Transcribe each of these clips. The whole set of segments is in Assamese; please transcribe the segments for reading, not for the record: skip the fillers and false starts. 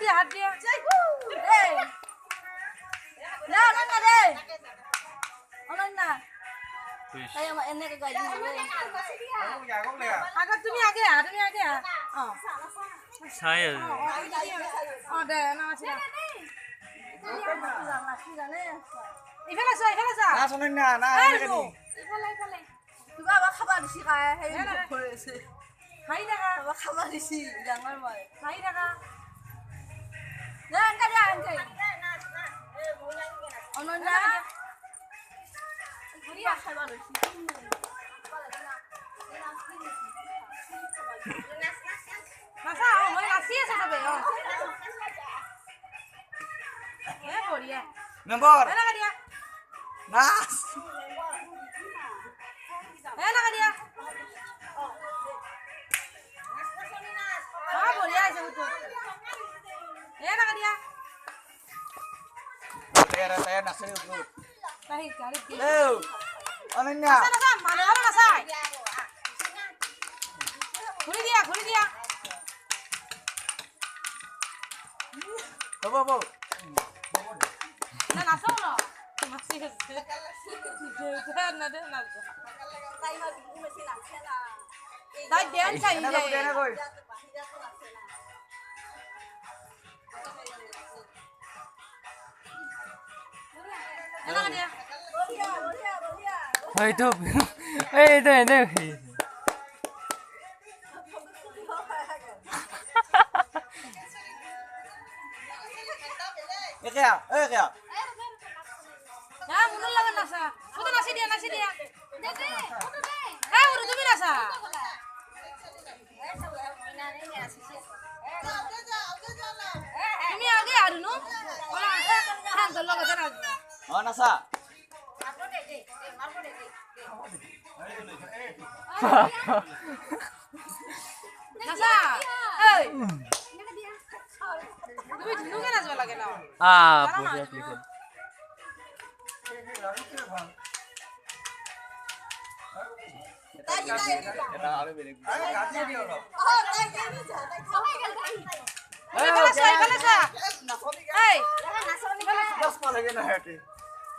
হাত দিয়া এই না না রে অনন্যা তাই আমার এনেকে গাই আগে তুমি আগে ছাই দে না আছে ইফালে যা না শুনেন না না ইফালে তুই আবার খাবার দিছি খায় সেই করে আছে খাই থাকা আবার খাবার দিছি ডাঙৰ মই খাই থাকা না আনকা অনন্যা ঘুরিয়া খাবার দিছি নাচা মই নাচি আছে তবে বঢ়িয়া মেম্বার লাগা দিয়া নাচ লাগা দিয়া বঢ়িয়া আছে তো লাগা দিয়া saya naksir itu তাই গাড়ি দি অনন্যা নাচা মানে ভালো নাচা ঘুরি দিয়া বাবু না নাচো না নাচি আছে না তাই না ঘুমেছি নাচে না তাই দেন চাই দেনা কই লাগা দিয়া এই তো এই দে Kaya. না মুনুর লাগা নাচা শুধু নাচি দিয়া ওরে তুমি নাচা তুমি আগে আরু নো খান তো লগতে না Oh, nasa. নাচা এই তুমি ঝুনুকে নাচবা লাগে না পুরো অ্যাপ্লিকেশন Kita ada beli. Ifaলে যা এই Gas pa lagi na hati.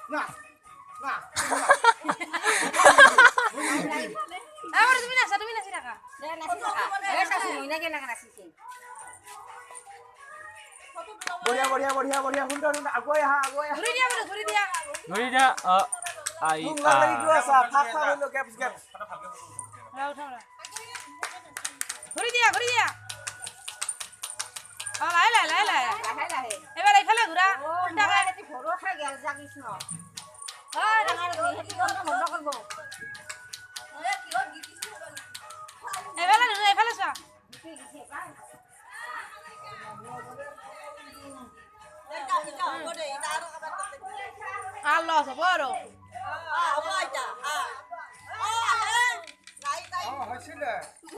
Na. ওরে তুমি নাচি থাকা बढ़िया. Hunta. Aku ya. ঘুরি দিয়া ধরি যা আই Tunggu lagi dua sa. Pak dulu gaps. উঠা ঘুরি দিয়া লাই এবার ইফালে ঘুরা এফালে চোৱা লছ হ'ব আৰু Oh, hasilnya.